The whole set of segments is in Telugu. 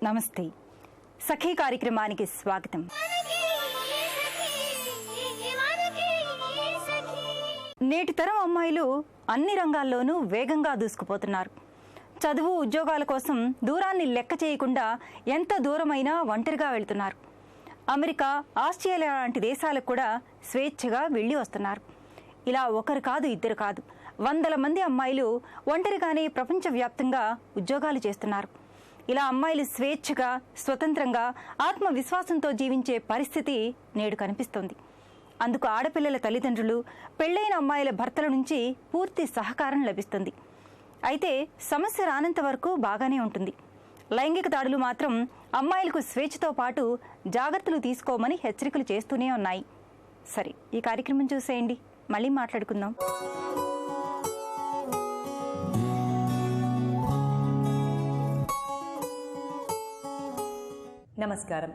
నమస్తే. సఖీ కార్యక్రమానికి స్వాగతం. నేటి తరం అమ్మాయిలు అన్ని రంగాల్లోనూ వేగంగా దూసుకుపోతున్నారు. చదువు, ఉద్యోగాల కోసం దూరాన్ని లెక్క చేయకుండా ఎంత దూరమైనా ఒంటరిగా వెళ్తున్నారు. అమెరికా, ఆస్ట్రేలియా లాంటి దేశాలకు కూడా స్వేచ్ఛగా వెళ్ళి వస్తున్నారు. ఇలా ఒకరు కాదు, ఇద్దరు కాదు, వందల మంది అమ్మాయిలు ఒంటరిగానే ప్రపంచవ్యాప్తంగా ఉద్యోగాలు చేస్తున్నారు. ఇలా అమ్మాయిలు స్వేచ్ఛగా, స్వతంత్రంగా, ఆత్మవిశ్వాసంతో జీవించే పరిస్థితి నేడు కనిపిస్తోంది. అందుకు ఆడపిల్లల తల్లిదండ్రులు, పెళ్లైన అమ్మాయిల భర్తల నుంచి పూర్తి సహకారం లభిస్తుంది. అయితే సమస్య రానంత వరకు బాగానే ఉంటుంది. లైంగిక దాడులు మాత్రం అమ్మాయిలకు స్వేచ్ఛతో పాటు జాగ్రత్తలు తీసుకోమని హెచ్చరికలు చేస్తూనే ఉన్నాయి. సరే, ఈ కార్యక్రమం చూసేయండి, మళ్ళీ మాట్లాడుకుందాం. నమస్కారం.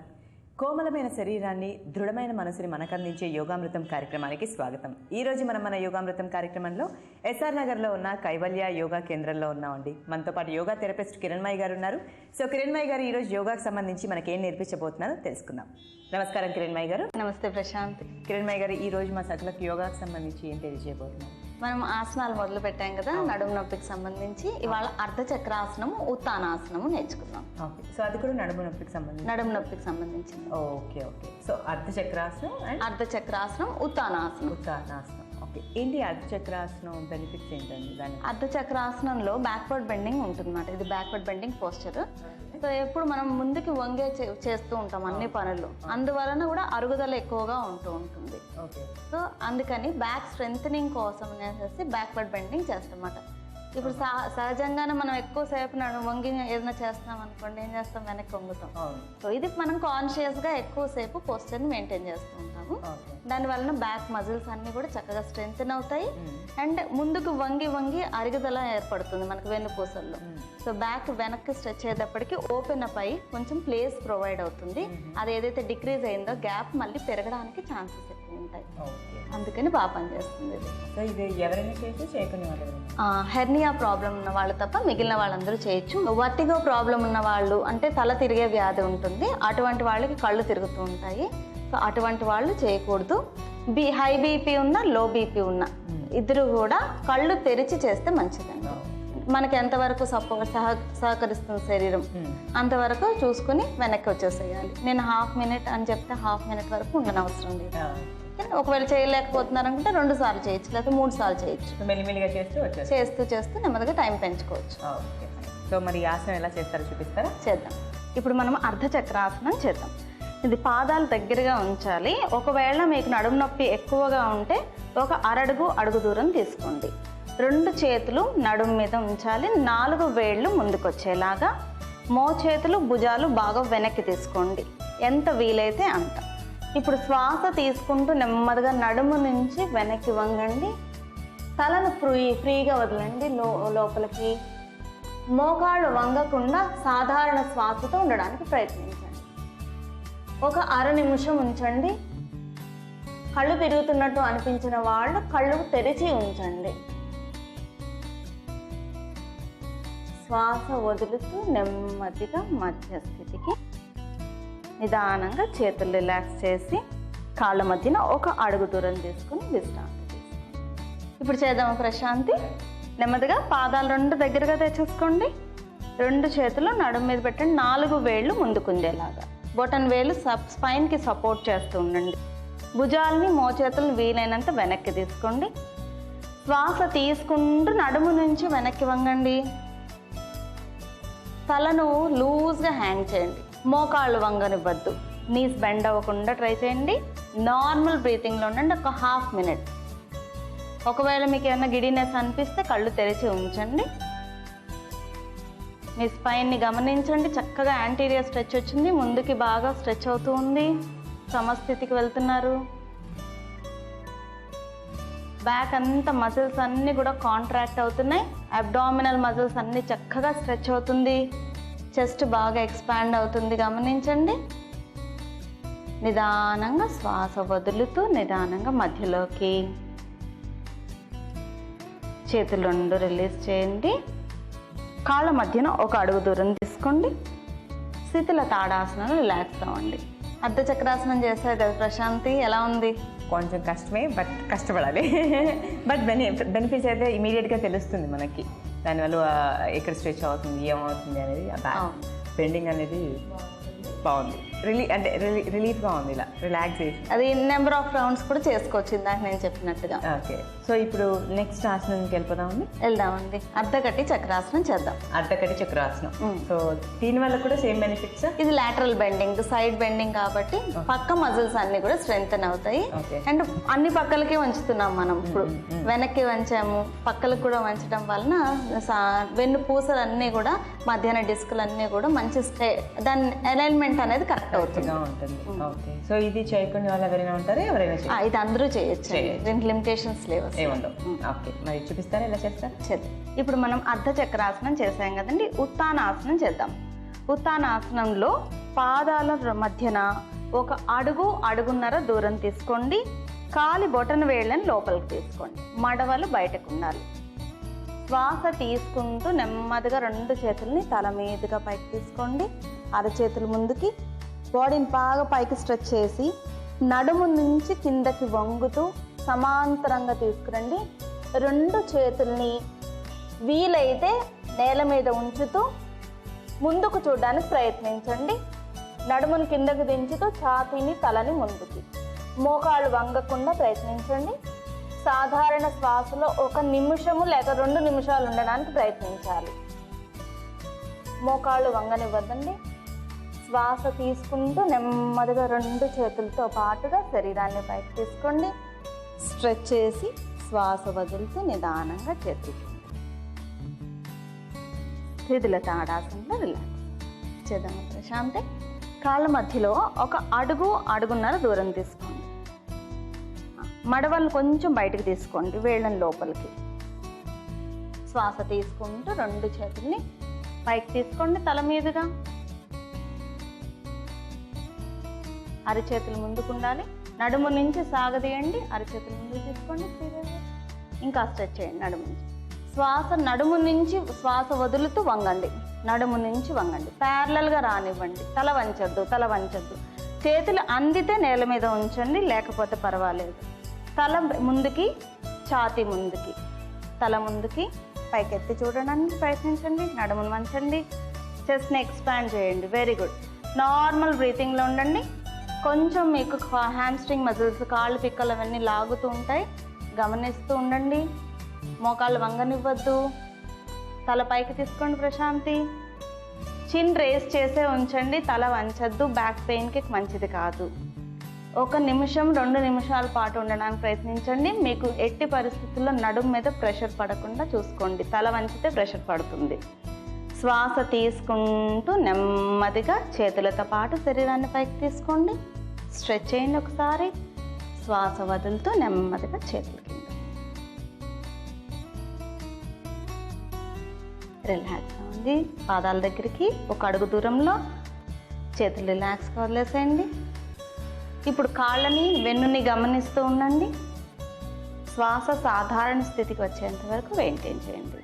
కోమలమైన శరీరాన్ని, దృఢమైన మనసుని మనకందించే యోగామృతం కార్యక్రమానికి స్వాగతం. ఈరోజు మనం మన యోగామృతం కార్యక్రమంలో ఎస్ఆర్ నగర్లో ఉన్న కైవల్య యోగా కేంద్రంలో ఉన్నామండి. మనతో పాటు యోగా థెరపిస్ట్ కిరణ్మయి గారు ఉన్నారు. సో కిరణ్మయి గారు ఈరోజు యోగాకు సంబంధించి మనకి ఏం నేర్పించబోతున్నారో తెలుసుకుందాం. నమస్కారం కిరణ్మయి గారు. నమస్తే ప్రశాంత్. కిరణ్మయి గారు, ఈ రోజు మా సకలకు యోగాకు సంబంధించి ఏం తెలియజేయబోతున్నారు? మనం ఆసనాలు మొదలు పెట్టాం కదా, నడుము నొప్పికి సంబంధించి ఇవాళ అర్ధచక్రాసనము, ఉత్తానాసనము నేర్చుకున్నాం. ఓకే, సో అది కూడా నడుము నొప్పికి సంబంధించింది. Okay okay. సో అర్ధచక్రాసనం, ఉత్తానాసనం. ఓకే, ఏంటి అర్ధచక్రాసనం బెనిఫిట్స్ ఏంటండి దాని? అర్ధచక్రాసనంలో బ్యాక్వర్డ్ బెండింగ్ ఉంటుందన్నమాట. ఇది బ్యాక్వర్డ్ బెండింగ్ పోస్చర్. సో ఎప్పుడు మనం ముందుకి వంగే చేస్తూ ఉంటాం అన్ని పనులు, అందువలన కూడా అరుగుదల ఎక్కువగా ఉంటుంది. సో అందుకని బ్యాక్ స్ట్రెంథనింగ్ కోసం అనేసి బ్యాక్వర్డ్ బెండింగ్ చేస్తామన్నమాట. ఇప్పుడు సహజంగానే మనం ఎక్కువసేపు వంగి ఏదైనా చేస్తున్నాం అనుకోండి, ఏం చేస్తాం, వెనక్కి వంగుతాం. సో ఇది మనం కాన్షియస్గా ఎక్కువసేపు పోస్చర్ని మెయింటైన్ చేస్తూ ఉంటాము. దానివలన బ్యాక్ మజిల్స్ అన్ని కూడా చక్కగా స్ట్రెంథెన్ అవుతాయి. అండ్ ముందుకు వంగి అరుగుదల ఏర్పడుతుంది మనకు వెన్నుపూసల్లో. సో బ్యాక్ వెనక్కి స్ట్రెచ్ అయ్యేటప్పటికి ఓపెన్ అప్ అయ్యి కొంచెం ప్లేస్ ప్రొవైడ్ అవుతుంది. అది ఏదైతే డిక్రీజ్ అయిందో గ్యాప్ మళ్ళీ పెరగడానికి ఛాన్సెస్ ఎక్కువ ఉంటాయి. అందుకని బాగా పనిచేస్తుంది. హెర్నియా ప్రాబ్లం ఉన్న వాళ్ళు తప్ప మిగిలిన వాళ్ళందరూ చేయొచ్చు. వర్టిగో ప్రాబ్లం ఉన్న వాళ్ళు, అంటే తల తిరిగే వ్యాధి ఉంటుంది, అటువంటి వాళ్ళకి కళ్ళు తిరుగుతూ ఉంటాయి. సో అటువంటి వాళ్ళు చేయకూడదు. హై బీపీ ఉన్న, లో బీపీ ఉన్న ఇద్దరు కూడా కళ్ళు తెరిచి చేస్తే మంచిదండి. మనకి ఎంతవరకు సహకరిస్తుంది శరీరం అంతవరకు చూసుకుని వెనక్కి వచ్చేసేయాలి. నేను హాఫ్ మినిట్ అని చెప్తే హాఫ్ మినిట్ వరకు ఉండనవసరం లేదు. ఒకవేళ చేయలేకపోతున్నారు అనుకుంటే 2 సార్లు చేయొచ్చు, లేకపోతే 3 సార్లు చేయొచ్చు. మెల్లిమెల్లిగా చేస్తూ నెమ్మదిగా టైం పెంచుకోవచ్చు. సో మరి ఆసనం ఎలా చేస్తారో చూపిస్తారా? చేద్దాం. ఇప్పుడు మనం అర్ధచక్రాసనం చేద్దాం. ఇది పాదాలు దగ్గరగా ఉంచాలి. ఒకవేళ మీకు నడుము నొప్పి ఎక్కువగా ఉంటే ఒక అడుగు దూరం తీసుకోండి. 2 చేతులు నడుము మీద ఉంచాలి. 4 వేళ్ళు ముందుకు వచ్చేలాగా. మోచేతులు, భుజాలు బాగా వెనక్కి తీసుకోండి, ఎంత వీలైతే అంత. ఇప్పుడు శ్వాస తీసుకుంటూ నెమ్మదిగా నడుము నుంచి వెనక్కి వంగండి. తలను ఫ్రీగా వదలండి లోపలికి. మోకాళ్ళు వంగకుండా సాధారణ శ్వాసతో ఉండడానికి ప్రయత్నించండి. ఒక అర నిమిషం ఉంచండి. కళ్ళు తిరుగుతున్నట్టు అనిపించిన వాళ్ళు కళ్ళు తెరిచి ఉంచండి. శ్వాస వదులుతూ నెమ్మదిగా మధ్యస్థితికి నిదానంగా చేతులు రిలాక్స్ చేసి కాళ్ళ మధ్యన ఒక అడుగు దూరం తీసుకుని విశ్రాంతి తీసుకోండి. ఇప్పుడు చేద్దాము ప్రశాంతి. నెమ్మదిగా పాదాలు 2 దగ్గరగా తెచ్చేసుకోండి. 2 చేతులు నడుము మీద పెట్టండి. 4 వేళ్ళు ముందుకుండేలాగా. బొటన్ వేలు స్పైన్కి సపోర్ట్ చేస్తూ ఉండండి. భుజాలని, మోచేతులను వీలైనంత వెనక్కి తీసుకోండి. శ్వాస తీసుకుంటూ నడుము నుంచి వెనక్కి వంగండి. తలను లూజ్గా హ్యాంగ్ చేయండి. మోకాళ్ళు వంగనివ్వద్దు. నీస్ బెండ్ అవ్వకుండా ట్రై చేయండి. నార్మల్ బ్రీతింగ్లో ఉండండి ఒక హాఫ్ మినిట్. ఒకవేళ మీకు ఏమైనా గిడినెస్ అనిపిస్తే కళ్ళు తెరిచి ఉంచండి. మీ స్పైన్ని గమనించండి. చక్కగా యాంటీరియర్ స్ట్రెచ్ వచ్చింది, ముందుకి బాగా స్ట్రెచ్ అవుతూ ఉంది. సమస్థితికి వెళ్తున్నారు. బ్యాక్ అంతా మజిల్స్ అన్నీ కూడా కాంట్రాక్ట్ అవుతున్నాయి. అబ్డామినల్ మజిల్స్ అన్నీ చక్కగా స్ట్రెచ్ అవుతుంది. చెస్ట్ బాగా ఎక్స్పాండ్ అవుతుంది, గమనించండి. నిదానంగా శ్వాస వదులుతూ నిదానంగా మధ్యలోకి చేతులు 2 రిలీజ్ చేయండి. కాళ్ళ మధ్యన ఒక అడుగు దూరం తీసుకోండి. శిథిల తాడాసనం రిలాక్స్ అవ్వండి. అర్ధ చక్రాసనం చేశారు కదా ప్రశాంతి, ఎలా ఉంది? కొంచెం కష్టమే, బట్ కష్టపడాలి. బట్ బెనిఫిట్స్ అయితే ఇమీడియట్గా తెలుస్తుంది మనకి. దానివల్ల ఎక్కడ స్ట్రెచ్ అవుతుంది, ఏమవుతుంది అనేది, బెండింగ్ అనేది బాగుంది. రిలీఫ్గా ఉంది, ఇలా రిలాక్సేషన్. అది నెంబర్ ఆఫ్ రౌండ్స్ కూడా చేసుకోవచ్చు ఇందాక నేను చెప్పినట్టుగా. ఓకే, సో ఇప్పుడు నెక్స్ట్ ఆసనంకి వెళ్ళిపోదామండి. వెళ్దామండి. అర్ధకటి చక్రాసనం చేద్దాం. అర్ధకటి చక్రాసనం. సో దీనివల్ల కూడా సేమ్ బెనిఫిట్స్. ఇది లాటరల్ బెండింగ్, సైడ్ బెండింగ్ కాబట్టి పక్క మజిల్స్ అన్ని కూడా స్ట్రెంగ్తన్ అవుతాయి. అండ్ అన్ని పక్కలకి వంచుతున్నాం మనం. ఇప్పుడు వెనక్కి వంచాము, పక్కలకు కూడా వంచడం వలన వెన్ను పూసలు అన్నీ కూడా, మధ్యాహ్న డిస్కులు అన్నీ కూడా మంచి దాని అలైన్మెంట్ అనేది కరెక్ట్ అవుతుంది. ఓకే, సో ఇది చేయకుండా వాళ్ళు ఎవరైనా ఉంటారు, ఎవరైనా ఇది అందరూ చేయొచ్చు, దీనికి లిమిటేషన్స్ లేవు. ఓకే, మరి చూపిస్తారా ఎలా చేస్తారు? చేద్దాం. ఇప్పుడు మనం అర్ధ చక్రాసనం చేసాం కదండి, ఉత్తానాసనం చేద్దాం. ఉత్తానాసనంలో పాదాల మధ్యన ఒక అడుగున్నర దూరం తీసుకోండి. కాలి బొటన వేళ్ళని లోపలికి తీసుకోండి. మడవలు బయటకు ఉండాలి. శ్వాస తీసుకుంటూ నెమ్మదిగా 2 చేతుల్ని తల మీదుగా పైకి తీసుకోండి. అరచేతులు ముందుకి, బాడీని బాగా పైకి స్ట్రెచ్ చేసి నడుము నుంచి కిందకి వంగుతూ సమాంతరంగా తీసుకురండి. 2 చేతుల్ని వీలైతే నేల మీద ఉంచుతూ ముందుకు చూడడానికి ప్రయత్నించండి. నడుమును కిందకు దించుతూ ఛాతీని, తలని ముందుకి, మోకాళ్ళు వంగకుండా ప్రయత్నించండి. సాధారణ శ్వాసలో 1 నిమిషము లేక 2 నిమిషాలు ఉండడానికి ప్రయత్నించాలి. మోకాళ్ళు వంగనివ్వద్దండి. శ్వాస తీసుకుంటూ నెమ్మదిగా 2 చేతులతో పాటుగా శరీరాన్ని పైకి తీసుకోండి. స్ట్రెచ్ చేసి శ్వాస వదులుతూ నిదానంగా చేతులు శిథిల తాడాసనంలో రిలాక్స్ చేద్దాం. ప్రశాంతి. కాళ్ళ మధ్యలో ఒక అడుగున్నర దూరం తీసుకోండి. మడవలను కొంచెం బయటకు తీసుకోండి, వేళ్ళని లోపలికి. శ్వాస తీసుకుంటూ 2 చేతుల్ని పైకి తీసుకోండి తల మీదుగా. అరిచేతులు ముందుకు ఉండాలి. నడుము నుంచి సాగదీయండి. అరిచేతులు ముందుకు తీసుకోండి. ఇంకా స్ట్రెచ్ చేయండి నడుము నుంచి. నడుము నుంచి శ్వాస వదులుతూ వంగండి. నడుము నుంచి వంగండి. ప్యారలల్గా రానివ్వండి. తల వంచద్దు. చేతులు అందితే నేల మీద ఉంచండి, లేకపోతే పర్వాలేదు. తల ముందుకి, ఛాతీ ముందుకి, తల ముందుకి, పైకెత్తి చూడడానికి ప్రయత్నించండి. నడుమును వంచండి. చెస్ట్ని ఎక్స్పాండ్ చేయండి. Very good. నార్మల్ బ్రీతింగ్లో ఉండండి. కొంచెం మీకు హ్యామ్స్ట్రింగ్ మజిల్స్, కాళ్ళు పిక్కలు అవన్నీ లాగుతూ ఉంటాయి, గమనిస్తూ ఉండండి. మోకాళ్ళు వంగనివ్వద్దు. తల పైకి తీసుకోండి ప్రశాంతి. చిన్ రేస్ చేసే ఉంచండి, తల వంచద్దు. బ్యాక్ పెయిన్కి మంచిది కాదు. 1 నిమిషం 2 నిమిషాల పాటు ఉండడానికి ప్రయత్నించండి. మీకు ఎట్టి పరిస్థితుల్లో నడుము మీద ప్రెషర్ పడకుండా చూసుకోండి. తల వంచితే ప్రెషర్ పడుతుంది. శ్వాస తీసుకుంటూ నెమ్మదిగా చేతులతో పాటు శరీరాన్ని పైకి తీసుకోండి. స్ట్రెచ్ చేయండి ఒకసారి. శ్వాస వదులుతూ నెమ్మదిగా చేతుల కింద. రిలాక్స్ అవ్వండి. పాదాల దగ్గరికి 1 అడుగు దూరంలో చేతులు రిలాక్స్గా వదిలేసేయండి. ఇప్పుడు కాళ్ళని, వెన్నుని గమనిస్తూ ఉండండి. శ్వాస సాధారణ స్థితికి వచ్చేంత వరకు మెయింటైన్ చేయండి.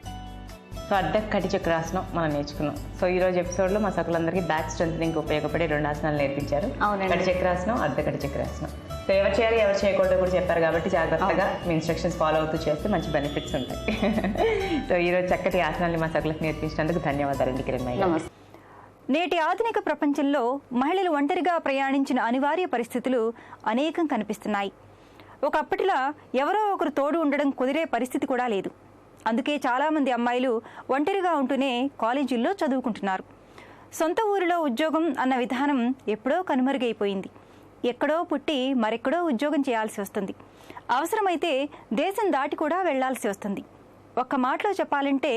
సో అర్ధకటి చక్రాసనం మనం నేర్చుకున్నాం. సో ఈరోజు ఎపిసోడ్లో మా సకులందరికీ బ్యాక్ స్ట్రెంథనింగ్ ఉపయోగపడే 2 ఆసనాలు నేర్పించారు. కటి చక్రాసనం, అర్ధకటి చక్రాసనం. సో ఎవరు చేయాలి, ఎవరు చేయకూడదు కూడా చెప్పారు కాబట్టి జాగ్రత్తగా మీ ఇన్స్ట్రక్షన్స్ ఫాలో అవుతూ చేస్తే మంచి బెనిఫిట్స్ ఉంటాయి. సో ఈరోజు చక్కటి ఆసనాన్ని మా సకులకు నేర్పించినందుకు ధన్యవాదాలండి కిరణ్ గారు. నేటి ఆధునిక ప్రపంచంలో మహిళలు ఒంటరిగా ప్రయాణించిన అనివార్య పరిస్థితులు అనేకం కనిపిస్తున్నాయి. ఒకప్పటిలా ఎవరో ఒకరు తోడు ఉండడం కుదిరే పరిస్థితి కూడా లేదు. అందుకే చాలామంది అమ్మాయిలు ఒంటరిగా ఉంటూనే కాలేజీల్లో చదువుకుంటున్నారు. సొంత ఊరిలో ఉద్యోగం అన్న విధానం ఎప్పుడో కనుమరుగైపోయింది. ఎక్కడో పుట్టి మరెక్కడో ఉద్యోగం చేయాల్సి వస్తుంది. అవసరమైతే దేశం దాటి కూడా వెళ్లాల్సి వస్తుంది. ఒక్క మాటలో చెప్పాలంటే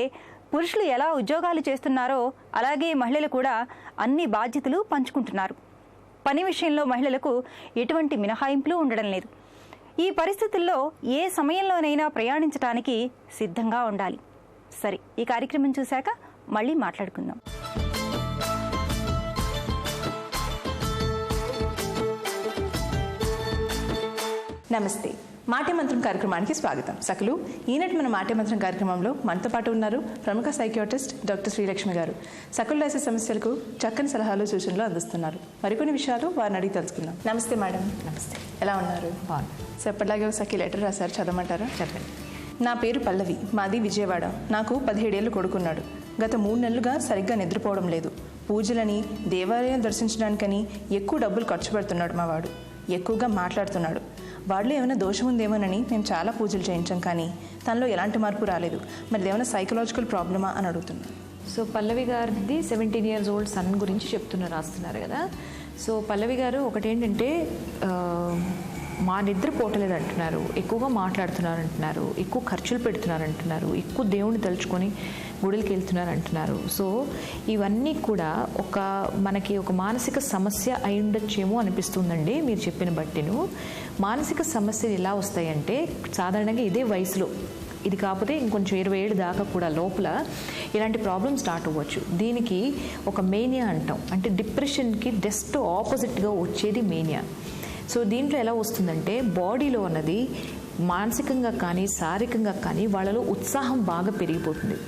పురుషులు ఎలా ఉద్యోగాలు చేస్తున్నారో అలాగే మహిళలు కూడా అన్ని బాధ్యతలు పంచుకుంటున్నారు. పని విషయంలో మహిళలకు ఎటువంటి మినహాయింపులు ఉండడం లేదు. ఈ పరిస్థితుల్లో ఏ సమయంలోనైనా ప్రయాణించడానికి సిద్ధంగా ఉండాలి. సరే, ఈ కార్యక్రమం చూశాక మళ్ళీ మాట్లాడుకుందాం. నమస్తే. మాట్యమంత్రం కార్యక్రమానికి స్వాగతం. సకలు, ఈనాటి మన మాట్యమంత్రం కార్యక్రమంలో మనతో పాటు ఉన్నారు ప్రముఖ సైకియాట్రిస్ట్ డాక్టర్ శ్రీలక్ష్మి గారు. సకలు రాసే సమస్యలకు చక్కని సలహాలు సూచనలు అందిస్తున్నారు. మరికొన్ని విషయాలు వారిని అడిగి తెలుసుకుందాం. నమస్తే మేడం. నమస్తే. ఎలా ఉన్నారు? సో ఎప్పటిలాగే ఒకసారి లెటర్ రాశారు, చదవమంటారా? చెప్పండి. నా పేరు పల్లవి, మాది విజయవాడ. నాకు 17 ఏళ్ళు కొడుకున్నాడు. గత 3 నెలలుగా సరిగ్గా నిద్రపోవడం లేదు. పూజలని, దేవాలయం దర్శించడానికని ఎక్కువ డబ్బులు ఖర్చు పెడుతున్నాడు మా వాడు. ఎక్కువగా మాట్లాడుతున్నాడు. వాడిలో ఏమైనా దోషం ఉందేమోనని మేము చాలా పూజలు చేయించాం, కానీ తనలో ఎలాంటి మార్పు రాలేదు. మరి ఏమైనా సైకలాజికల్ ప్రాబ్లమా అని అడుగుతున్నాను. సో పల్లవి గారిది 17 years old సన్ గురించి రాస్తున్నారు కదా. సో పల్లవి గారు ఒకటేంటంటే మా నిద్ర పోవట్లేదు అంటున్నారు, ఎక్కువగా మాట్లాడుతున్నారు అంటున్నారు, ఎక్కువ ఖర్చులు పెడుతున్నారు అంటున్నారు, ఎక్కువ దేవుణ్ణి తలుచుకొని గుడికి వెళ్తున్నారు అంటున్నారు. సో ఇవన్నీ కూడా మనకి ఒక మానసిక సమస్య అయి ఉండొచ్చేమో అనిపిస్తుందండి మీరు చెప్పిన బట్టిను. మానసిక సమస్యలు ఎలా వస్తాయంటే సాధారణంగా ఇదే వయసులో, ఇది కాకపోతే ఇంకొంచెం 20 ఏళ్ళు దాకా కూడా లోపల ఇలాంటి ప్రాబ్లమ్స్ స్టార్ట్ అవ్వచ్చు. దీనికి ఒక మేనియా అంటాం, అంటే డిప్రెషన్కి జస్ట్ ఆపోజిట్గా వచ్చేది మేనియా. సో దీంట్లో ఎలా వస్తుందంటే బాడీలో అన్నది మానసికంగా కానీ శారీరకంగా కానీ వాళ్ళలో ఉత్సాహం బాగా పెరిగిపోతుంది.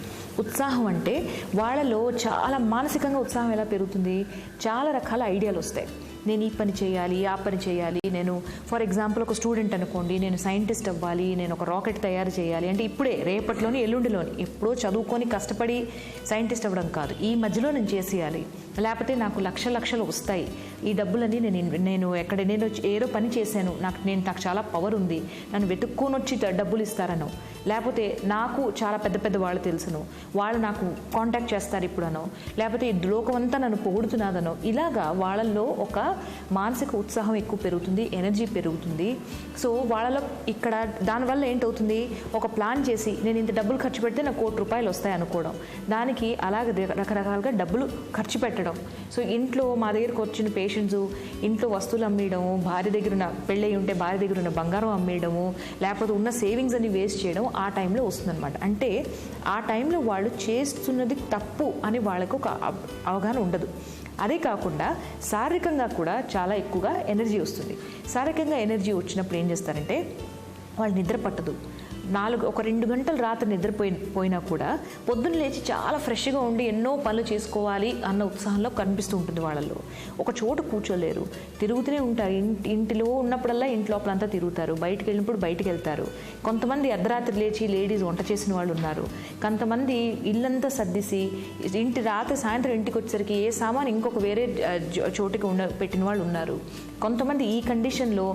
ఉత్సాహం అంటే వాళ్ళలో చాలా మానసికంగా ఉత్సాహం ఎలా పెరుగుతుంది, చాలా రకాల ఐడియాలు వస్తాయి. నేను ఈ పని చేయాలి, ఆ పని చేయాలి, నేను ఫర్ ఎగ్జాంపుల్ ఒక స్టూడెంట్ అనుకోండి, నేను సైంటిస్ట్ అవ్వాలి, నేను ఒక రాకెట్ తయారు చేయాలి అంటే ఇప్పుడే రేపట్లోని ఎల్లుండిలోని ఎప్పుడో చదువుకొని కష్టపడి సైంటిస్ట్ అవ్వడం కాదు, ఈ మధ్యలో నేను చేసేయాలి, లేకపోతే నాకు లక్షలు వస్తాయి, ఈ డబ్బులని నేను ఏదో పని చేశాను, నాకు చాలా పవర్ ఉంది, నన్ను వెతుక్కొని వచ్చి డబ్బులు ఇస్తారనో, లేకపోతే నాకు చాలా పెద్ద వాళ్ళు తెలుసును, వాళ్ళు నాకు కాంటాక్ట్ చేస్తారు ఇప్పుడనో, లేకపోతే ఈ లోకమంతా నన్ను పొగుడుతున్నదనో, ఇలాగా వాళ్ళల్లో ఒక మానసిక ఉత్సాహం ఎక్కువ పెరుగుతుంది, ఎనర్జీ పెరుగుతుంది. సో వాళ్ళలో ఇక్కడ దానివల్ల ఏంటవుతుంది, ఒక ప్లాన్ చేసి నేను ఇంత డబ్బులు ఖర్చు పెడితే నాకు ₹1,00,000 వస్తాయి అనుకోవడం, దానికి అలాగే రకరకాలుగా డబ్బులు ఖర్చు పెట్టడం. సో ఇంట్లో మా దగ్గరకు వచ్చిన పేషెంట్స్ ఇంట్లో వస్తువులు అమ్మేయడము, భార్య దగ్గర ఉన్న పెళ్ళయి ఉంటే భార్య దగ్గర ఉన్న బంగారం అమ్మేయడము, లేకపోతే ఉన్న సేవింగ్స్ అన్ని వేస్ట్ చేయడం ఆ టైంలో వస్తుందన్నమాట. అంటే ఆ టైంలో వాళ్ళు చేస్తున్నది తప్పు అని వాళ్ళకు ఒక అవగాహన ఉండదు. అదే కాకుండా శారీరకంగా కూడా చాలా ఎక్కువగా ఎనర్జీ వస్తుంది. శారీరకంగా ఎనర్జీ వచ్చినప్పుడు ఏం చేస్తారంటే వాళ్ళు నిద్ర పట్టదు. ఒక 2 గంటలు రాత్రి నిద్రపోయినా కూడా పొద్దున్న లేచి చాలా ఫ్రెష్గా ఉండి ఎన్నో పనులు చేసుకోవాలి అన్న ఉత్సాహంలో కనిపిస్తూ ఉంటుంది వాళ్ళలో. ఒక చోటు కూర్చోలేరు, తిరుగుతూనే ఉంటారు. ఇంటిలో ఉన్నప్పుడల్లా ఇంటి లోపలంతా తిరుగుతారు, బయటకు వెళ్ళినప్పుడు బయటకు వెళ్తారు. కొంతమంది అర్ధరాత్రి లేచి లేడీస్ వంట చేసిన వాళ్ళు ఉన్నారు, కొంతమంది ఇల్లంతా సర్దిసి సాయంత్రం ఇంటికి వచ్చేసరికి ఏ సామాన్ ఇంకొక వేరే చోటుకి పెట్టిన వాళ్ళు ఉన్నారు. కొంతమంది ఈ కండిషన్లో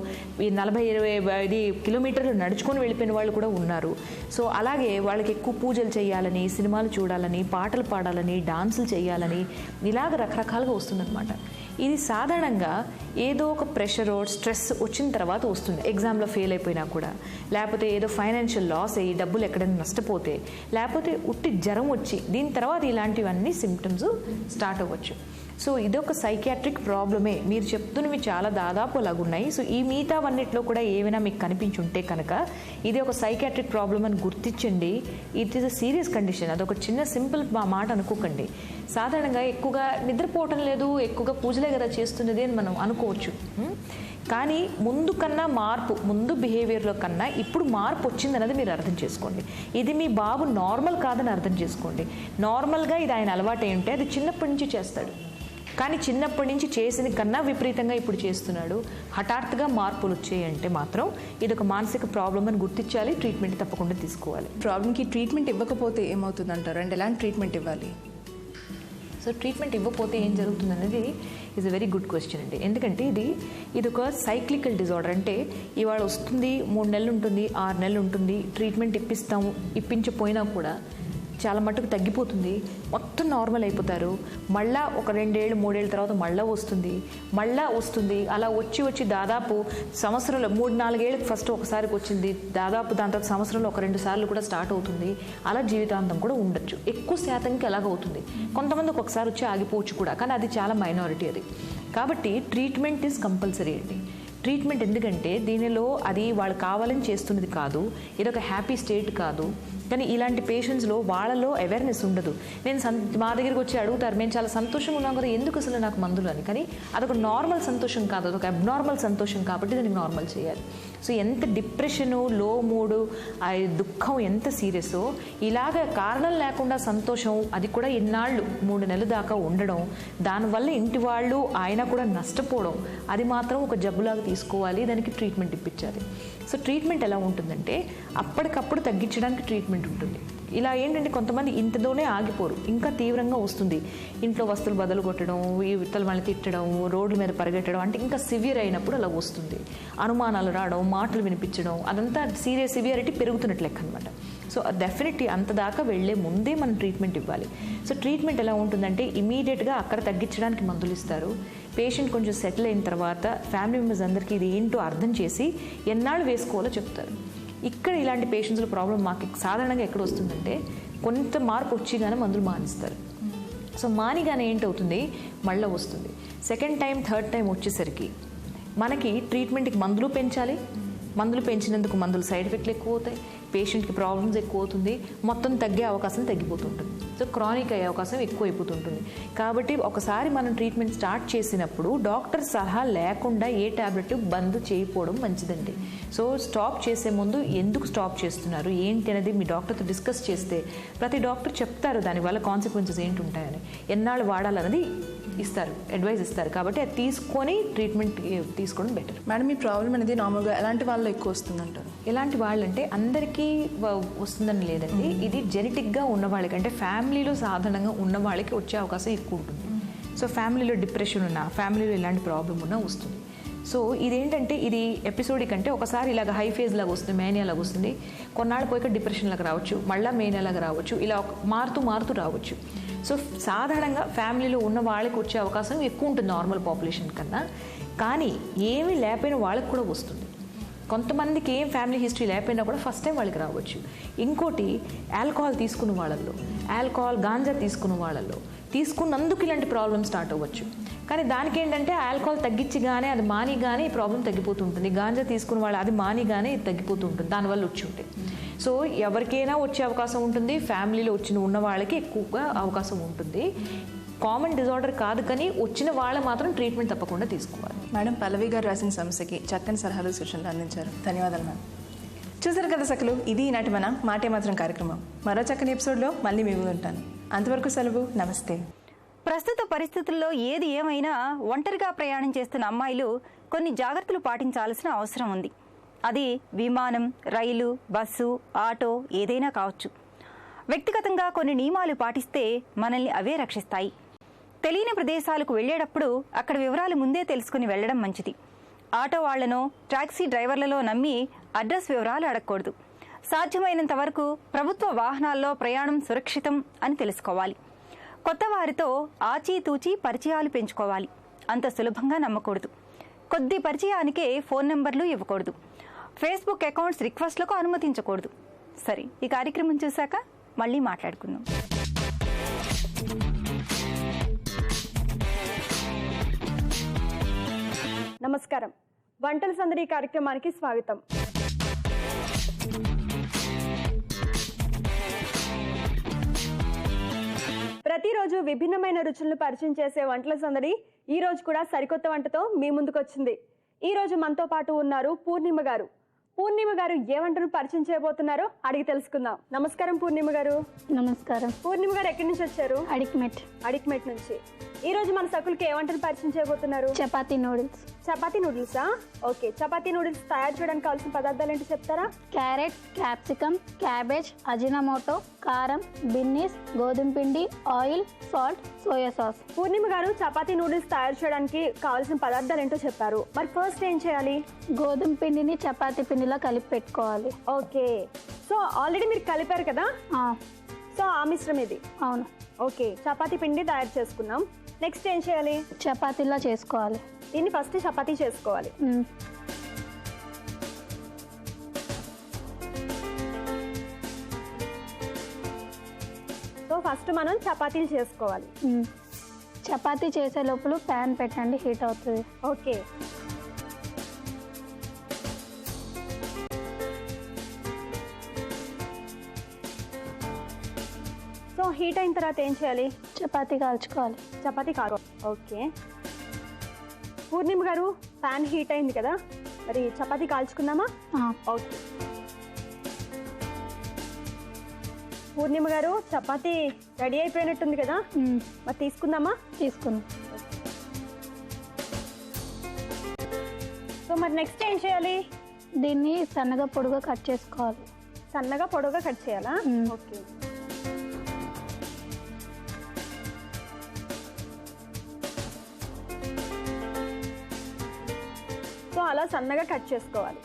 40-20 కిలోమీటర్లు నడుచుకొని వెళ్ళిపోయిన వాళ్ళు కూడా ఉన్నారు. సో అలాగే వాళ్ళకి ఎక్కువ పూజలు చేయాలని, సినిమాలు చూడాలని, పాటలు పాడాలని, డాన్సులు చేయాలని ఇలాగ రకరకాలుగా వస్తుందన్నమాట. ఇది సాధారణంగా ఏదో ఒక ప్రెషర్ స్ట్రెస్ వచ్చిన తర్వాత వస్తుంది. ఎగ్జామ్లో ఫెయిల్ అయిపోయినా కూడా, లేకపోతే ఏదో ఫైనాన్షియల్ లాస్ అయ్యి డబ్బులు ఎక్కడైనా నష్టపోతే, లేకపోతే ఉట్టి జ్వరం వచ్చి దీని తర్వాత ఇలాంటివన్నీ సిమ్టమ్స్ స్టార్ట్ అవ్వచ్చు. సో ఇదొక సైకియాట్రిక్ ప్రాబ్లమే. మీరు చెప్తున్నవి చాలా దాదాపు అలాగున్నాయి. సో ఈ మిగతావన్నిట్లో కూడా ఏమైనా మీకు కనిపించుంటే కనుక ఇది ఒక సైకియాట్రిక్ ప్రాబ్లం అని గుర్తించండి. It is a serious condition. అదొక చిన్న సింపుల్ మాట అనుకోకండి. సాధారణంగా ఎక్కువగా నిద్రపోవటం లేదు, ఎక్కువగా పూజలే కదా చేస్తున్నది అని మనం అనుకోవచ్చు. కానీ ముందు బిహేవియర్లో కన్నా ఇప్పుడు మార్పు వచ్చిందన్నది మీరు అర్థం చేసుకోండి. ఇది మీ బాబు నార్మల్ కాదని అర్థం చేసుకోండి. నార్మల్గా ఇది ఆయన అలవాటు అయి ఉంటే అది చిన్నప్పటి నుంచి చేస్తాడు, కానీ చిన్నప్పటి నుంచి చేసిన కన్నా విపరీతంగా ఇప్పుడు చేస్తున్నాడు. హఠాత్తుగా మార్పులు వచ్చాయంటే మాత్రం ఇది ఒక మానసిక ప్రాబ్లం అని గుర్తించాలి, ట్రీట్మెంట్ తప్పకుండా తీసుకోవాలి. ప్రాబ్లంకి ట్రీట్మెంట్ ఇవ్వకపోతే ఏమవుతుంది అంటారు, అంటే ఎలాంటి ట్రీట్మెంట్ ఇవ్వాలి? సో ట్రీట్మెంట్ ఇవ్వకపోతే ఏం జరుగుతుంది అనేది is a very good question అండి. ఎందుకంటే ఇది ఒక సైక్లికల్ డిజార్డర్. అంటే ఇవాళ వస్తుంది, 3 నెలలు ఉంటుంది, 6 నెలలు ఉంటుంది, ట్రీట్మెంట్ ఇప్పించపోయినా కూడా చాలా మట్టుకు తగ్గిపోతుంది, మొత్తం నార్మల్ అయిపోతారు. మళ్ళా ఒక 2 ఏళ్ళు 3 ఏళ్ళ తర్వాత మళ్ళీ వస్తుంది. అలా వచ్చి దాదాపు సంవత్సరంలో 3-4 ఏళ్ళకి ఫస్ట్ ఒకసారికి వచ్చింది, దాదాపు దాని తర్వాత సంవత్సరంలో 1-2 సార్లు కూడా స్టార్ట్ అవుతుంది. అలా జీవితాంతం కూడా ఉండొచ్చు. ఎక్కువ శాతంకి అలాగవుతుంది. కొంతమందికి ఒకసారి వచ్చి ఆగిపోవచ్చు కూడా, కానీ అది చాలా మైనారిటీ అది. కాబట్టి ట్రీట్మెంట్ ఈజ్ కంపల్సరీ అండి. ట్రీట్మెంట్ ఎందుకంటే దీనిలో అది వాళ్ళు కావాలని చేస్తున్నది కాదు, ఇదొక హ్యాపీ స్టేట్ కాదు. కానీ ఇలాంటి పేషెంట్స్లో వాళ్ళలో అవేర్నెస్ ఉండదు. మా దగ్గరికి వచ్చి అడుగుతారు, మేము చాలా సంతోషంగా ఉన్నాం కదా, ఎందుకు అసలు నాకు మందులు అని. కానీ అదొక నార్మల్ సంతోషం కాదు, అదొక అబ్నార్మల్ సంతోషం, కాబట్టి దానికి నార్మల్ చేయాలి. సో ఎంత డిప్రెషను, లో మూడు, ఆ దుఃఖం ఎంత సీరియసో, ఇలాగ కారణం లేకుండా సంతోషం, అది కూడా ఇన్నాళ్ళు 3 నెలల దాకా ఉండడం, దానివల్ల ఇంటి వాళ్ళు ఆయన కూడా నష్టపోవడం, అది మాత్రం ఒక జబ్బులాగా తీసుకోవాలి, దానికి ట్రీట్మెంట్ ఇప్పించాలి. సో ట్రీట్మెంట్ ఎలా ఉంటుందంటే అప్పటికప్పుడు తగ్గించడానికి ట్రీట్మెంట్ ఉంటుంది. ఇలా ఏంటంటే కొంతమంది ఇంతలోనే ఆగిపోరు, ఇంకా తీవ్రంగా వస్తుంది. ఇంట్లో వస్తువులు బదులు కొట్టడం, ఇతరుల వాళ్ళని తిట్టడం, రోడ్ల మీద పరిగెట్టడం, అంటే ఇంకా సివియర్ అయినప్పుడు అలా వస్తుంది. అనుమానాలు రావడం, మాటలు వినిపించడం, అదంతా సివియారిటీ పెరుగుతున్నట్లు లెక్క అనమాట. సో డెఫినెట్లీ అంత దాకా వెళ్లే ముందే మనం ట్రీట్మెంట్ ఇవ్వాలి. సో ట్రీట్మెంట్ ఎలా ఉంటుందంటే ఇమీడియట్గా అక్కడ తగ్గించడానికి మందులు ఇస్తారు. పేషెంట్ కొంచెం సెటిల్ అయిన తర్వాత ఫ్యామిలీ మెంబర్స్ అందరికీ ఇది ఏంటో అర్థం చేసి ఎన్నాళ్ళు వేసుకోవాలో చెప్తారు. ఇక్కడ ఇలాంటి పేషెంట్స్లో ప్రాబ్లం మాకు సాధారణంగా ఎక్కడ వస్తుందంటే కొంత మార్పు వచ్చిగానే మందులు మానిస్తారు. సో మానిగానే ఏంటవుతుంది, మళ్ళీ వస్తుంది. సెకండ్ టైం, థర్డ్ టైం వచ్చేసరికి మనకి ట్రీట్మెంట్కి మందులు పెంచాలి. మందులు పెంచినందుకు మందులు సైడ్ ఎఫెక్ట్లు ఎక్కువ అవుతాయి, పేషెంట్కి ప్రాబ్లమ్స్ ఎక్కువ అవుతుంది, మొత్తం తగ్గే అవకాశం తగ్గిపోతుంటుంది. సో క్రానిక్ అయ్యే అవకాశం ఎక్కువ అయిపోతుంటుంది. కాబట్టి ఒకసారి మనం ట్రీట్మెంట్ స్టార్ట్ చేసినప్పుడు డాక్టర్ సలహా లేకుండా ఏ ట్యాబ్లెట్ బంద్ చేయకపోవడం మంచిదండి. సో స్టాప్ చేసే ముందు ఎందుకు స్టాప్ చేస్తున్నారు ఏంటి అనేది మీ డాక్టర్తో డిస్కస్ చేస్తే ప్రతి డాక్టర్ చెప్తారు దానివల్ల కాన్సిక్వెన్సెస్ ఏంటి ఉంటాయని, ఎన్నాళ్ళు వాడాలన్నది ఇస్తారు, అడ్వైస్ ఇస్తారు. కాబట్టి అది తీసుకొని ట్రీట్మెంట్ తీసుకోవడం బెటర్. మేడం, ఈ ప్రాబ్లం అనేది నార్మల్గా ఎలాంటి వాళ్ళు ఎక్కువ వస్తుందంటారు? ఎలాంటి వాళ్ళంటే అందరికీ వస్తుందని లేదండి. ఇది జెనెటిక్గా ఉన్న వాళ్ళకి, అంటే ఫ్యామిలీలో సాధారణంగా ఉన్న వాళ్ళకి వచ్చే అవకాశం ఎక్కువ ఉంటుంది. సో ఫ్యామిలీలో డిప్రెషన్ ఉన్నా, ఫ్యామిలీలో ఇలాంటి ప్రాబ్లం ఉన్నా వస్తుంది. సో ఇదేంటంటే ఇది ఎపిసోడిక్, అంటే ఒకసారి ఇలాగ హై ఫేజ్ లాగా వస్తుంది, మేనియా లాగా వస్తుంది, కొన్నాళ్ళు పోయిక డిప్రెషన్ లాగా రావచ్చు, మళ్ళీ మేనియా లాగా రావచ్చు, ఇలా మారుతూ రావచ్చు. సో సాధారణంగా ఫ్యామిలీలో ఉన్న వాళ్ళకి వచ్చే అవకాశం ఎక్కువ ఉంటుంది నార్మల్ పాపులేషన్ కన్నా. కానీ ఏమీ లేకపోయిన వాళ్ళకి కూడా వస్తుంది. కొంతమందికి ఏం ఫ్యామిలీ హిస్టరీ లేకపోయినా కూడా ఫస్ట్ టైం వాళ్ళకి రావచ్చు. ఇంకోటి ఆల్కహాల్ తీసుకున్న వాళ్ళల్లో, గాంజా తీసుకున్న వాళ్ళల్లో తీసుకున్నందుకు ఇలాంటి ప్రాబ్లమ్ స్టార్ట్ అవ్వచ్చు. కానీ దానికి ఏంటంటే ఆల్కహాల్ తగ్గించగానే, అది మానిగానే ఈ ప్రాబ్లం తగ్గిపోతుంటుంది. గాంజా తీసుకున్న వాళ్ళు అది మానిగానే ఇది తగ్గిపోతూ ఉంటుంది, దానివల్ల వచ్చి ఉంటాయి. సో ఎవరికైనా వచ్చే అవకాశం ఉంటుంది, ఫ్యామిలీలో ఉన్న వాళ్ళకి ఎక్కువగా అవకాశం ఉంటుంది. కామన్ డిజార్డర్ కాదు, కానీ వచ్చిన వాళ్ళ మాత్రం ట్రీట్మెంట్ తప్పకుండా తీసుకోవాలి. మేడం, పల్లవి గారు రాసిన సమస్యకి చక్కని సలహాలు, సూచనలు అందించారు. ధన్యవాదాలు మేడం. చూసారు కదా సకలు, ఇది ఈనాటి మన మాటే మాత్రం కార్యక్రమం. మరో చక్కని ఎపిసోడ్లో మళ్ళీ మీ ముందు ఉంటాను. అంతవరకు సెలవు, నమస్తే. ప్రస్తుత పరిస్థితుల్లో ఏది ఏమైనా ఒంటరిగా ప్రయాణం చేస్తున్న అమ్మాయిలు కొన్ని జాగ్రత్తలు పాటించాల్సిన అవసరం ఉంది. అది విమానం, రైలు, బస్సు, ఆటో ఏదైనా కావచ్చు. వ్యక్తిగతంగా కొన్ని నియమాలు పాటిస్తే మనల్ని అవే రక్షిస్తాయి. తెలియని ప్రదేశాలకు వెళ్ళేటప్పుడు అక్కడ వివరాలు ముందే తెలుసుకుని వెళ్ళడం మంచిది. ఆటో వాళ్లను, టాక్సీ డ్రైవర్లలో నమ్మి అడ్రస్ వివరాలు అడగకూడదు. సాధ్యమైనంత వరకు ప్రభుత్వ వాహనాల్లో ప్రయాణం సురక్షితం అని తెలుసుకోవాలి. కొత్త వారితో ఆచీతూచి పరిచయాలు పెంచుకోవాలి. అంత సులభంగా నమ్మకూడదు. కొద్ది పరిచయానికే ఫోన్ నెంబర్లు ఇవ్వకూడదు. ఫేస్బుక్ అకౌంట్స్ రిక్వెస్ట్లకు అనుమతించకూడదు. సరే, ఈ కార్యక్రమం చూశాక మళ్ళీ మాట్లాడుకుందాం. నమస్కారం. వంటల సందడి కార్యక్రమానికి స్వాగతం. ప్రతిరోజు విభిన్నమైన రుచులను పరిచయం చేసే వంటల సందడి ఈ రోజు కూడా సరికొత్త వంటతో మీ ముందుకు వచ్చింది. ఈ రోజు మనతో పాటు ఉన్నారు పూర్ణిమ గారు. పూర్ణిమ గారు ఏ వంటను పరిచయం చేయబోతున్నారో అడిగి తెలుసుకుందాం. నమస్కారం పూర్ణిమ గారు. నమస్కారం. పూర్ణిమ గారు ఎక్కడి నుంచి వచ్చారు? అడిక్మెట్ నుంచి. ఈ రోజు మన సకులకి ఏ వంటను పరిచయం చేయబోతున్నారు? చపాతీ నూడిల్స్. చపాతీ నూడిల్సా? ఓకే. చపాతీ నూడిల్స్ తయారు చేయడానికి కావాల్సిన పదార్థాలు ఏంటి చెప్తారా? క్యారెట్, క్యాప్సికమ్, క్యాబేజ్, అజినమోటో, కారం, బిన్నీస్, గోధుమ పిండి, ఆయిల్, సాల్ట్, సోయా సాస్. పూర్ణిమ గారు చపాతీ నూడిల్స్ తయారు చేయడానికి కావాల్సిన పదార్థాలు ఏంటో చెప్పారు. మరి ఫస్ట్ ఏం చేయాలి? గోధుమ పిండిని చపాతీ పిండిలా కలిపి పెట్టుకోవాలి. ఓకే. సో ఆల్రెడీ మీరు కలిపారు కదా, సో ఆ మిశ్రమం ఇది. అవును. ఓకే, చపాతీ పిండి తయారు చేసుకున్నాం. నెక్స్ట్ ఏం చేయాలి? చపాతీలా చేసుకోవాలి. దీన్ని ఫస్ట్ చపాతీ చేసుకోవాలి. సో ఫస్ట్ మనం చపాతీలు చేసుకోవాలి. చపాతీ చేసే లోపల ప్యాన్ పెట్టండి, హీట్ అవుతుంది. ఓకే. సో హీట్ అయిన తర్వాత ఏం చేయాలి? చపాతీ కాల్చుకోవాలి. చపాతీ కాదు. ఓకే. పూర్ణిమ గారు, ప్యాన్ హీట్ అయింది కదా, మరి చపాతీ కాల్చుకుందామా? ఆ, ఓకే. పూర్ణిమ గారు చపాతీ రెడీ అయిపోయినట్టుంది కదా, మరి తీసుకుందామా? తీసుకుందాం. సో మరి నెక్స్ట్ ఏం చేయాలి? దీన్ని సన్నగా పొడుగా కట్ చేసుకోవాలి. సన్నగా పొడవుగా కట్ చేయాలా? మ్మ్. ఓకే. సో అలా సన్నగా కట్ చేసుకోవాలి.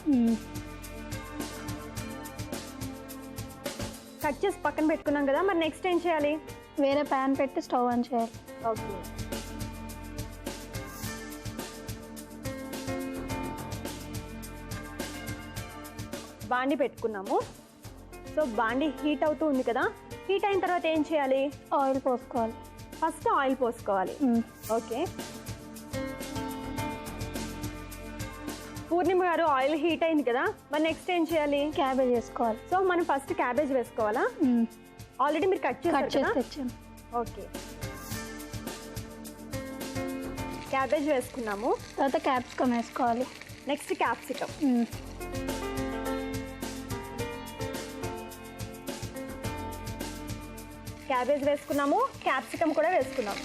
కట్ చేసి పక్కన పెట్టుకున్నాం కదా, మరి నెక్స్ట్ ఏం చేయాలి? వేరే ప్యాన్ పెట్టి స్టవ్ ఆన్ చేయాలి. ఓకే. బాండి పెట్టుకున్నాము. సో బాండి హీట్ అవుతూ ఉంది కదా, హీట్ అయిన తర్వాత ఏం చేయాలి? ఆయిల్ పోసుకోవాలి. ఫస్ట్ ఆయిల్ పోసుకోవాలి. ఓకే. పూర్ణిమ గారు ఆయిల్ హీట్ అయింది కదా, మరి నెక్స్ట్ ఏం చేయాలి? క్యాబేజ్ వేసుకోవాలి. సో మనం ఫస్ట్ క్యాబేజ్ వేసుకోవాలా? ఆల్రెడీ మీరు కట్ కట్ చేసి చేసి తెచ్చాను. ఓకే. క్యాబేజ్ వేసుకున్నాము. తర్వాత క్యాప్సికమ్ వేసుకోవాలి. Next capsicum. క్యాబేజ్ వేసుకున్నాము, క్యాప్సికమ్ కూడా వేసుకున్నాము.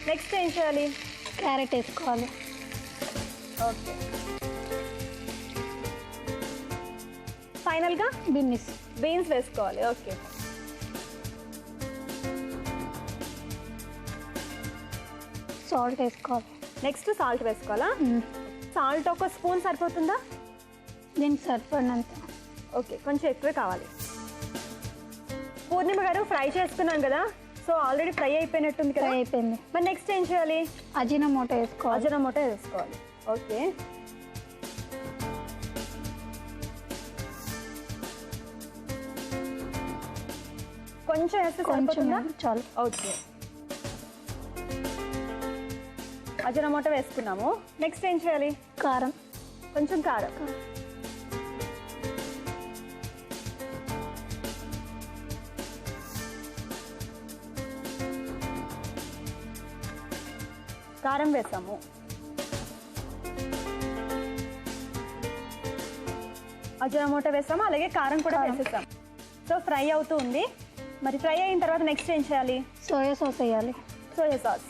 నెక్స్ట్ ఏం చేయాలి? క్యారెట్ వేసుకోవాలి. ఓకే. ఫైనల్గా బీన్స్ వేసుకోవాలి. ఓకే. సాల్ట్ వేసుకోవాలి. నెక్స్ట్ సాల్ట్ వేసుకోవాలా? సాల్ట్ ఒక స్పూన్ సరిపోతుందా? దీనికి సరిపడినంత. ఓకే, కొంచెం ఎక్కువే కావాలి. పూర్ణిమ గారు ఫ్రై చేసుకున్నాం కదా, సో ఆల్రెడీ ఫ్రై అయిపోయినట్టుంది కదా. ఫ్రై అయిపోయింది. మరి నెక్స్ట్ ఏం చేయాలి? అజినోమోటో వేసుకోవాలి. అజినోమోటో వేసుకోవాలి. ఓకే. కొంచెం వేస్తే కొంచెం సరిపోతుందా? చాలు. ఓకే. అజినోమోటో వేసుకున్నాము. నెక్స్ట్ ఏం చేయాలి? కారం. కొంచెం కారం. కారం వేసాము. అజినోమోటో వేసాము, అలాగే కారం కూడా వేసేసాం. సో ఫ్రై అవుతూ ఉంది. మరి ఫ్రై అయిన తర్వాత నెక్స్ట్ ఏం చేయాలి? సోయా సాస్ వేయాలి. సోయా సాస్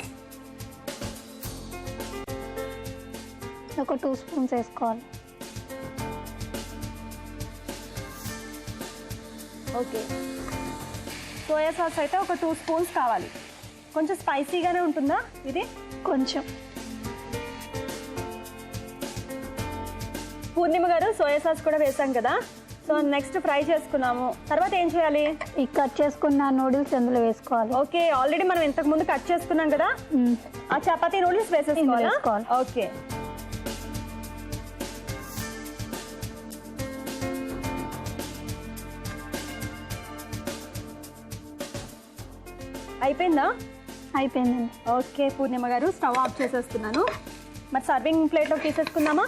ఒక 2 స్పూన్స్ వేసుకోవాలి. ఓకే. సోయా సాస్ అయితే ఒక 2 స్పూన్స్ కావాలి. కొంచెం స్పైసీగానే ఉంటుందా ఇది? కొంచెం. పూర్ణిమ గారు సోయా సాస్ కూడా వేసాం కదా, సో నెక్స్ట్ ఫ్రై చేసుకున్నాము. తర్వాత ఏం చేయాలి? ఈ కట్ చేసుకున్న నూడిల్స్ అందులో వేసుకోవాలి. ఓకే, ఆల్రెడీ మనం ఇంతకు ముందు కట్ చేసుకున్నాం కదా, ఆ చపాతీ నూడిల్స్ వేసేసుకోవాలా? వేసుకోవాలి. ఓకే. అయిపోయిందా? అయిపోయిందండి. ఓకే పూర్ణిమ గారు, స్టవ్ ఆఫ్ చేసేస్తున్నాను. మరి సర్వింగ్ ప్లేట్లోకి తీసేసుకుందామా?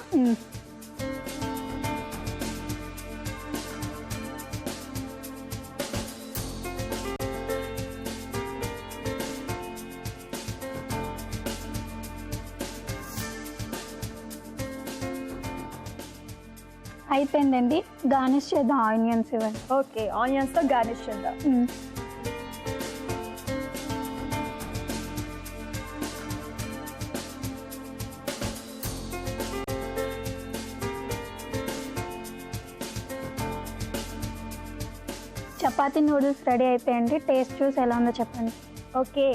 అయిపోయిందండి. గార్నిష్ చేద్దాం. ఆనియన్స్ ఇవ్వండి. ఓకే, ఆనియన్స్తో గార్నిష్ చేద్దాం. చపాతీ నూడిల్స్ రెడీ అయిపోయండి. టేస్ట్ చూసి ఎలా ఉందో చెప్పండి. ఓకే,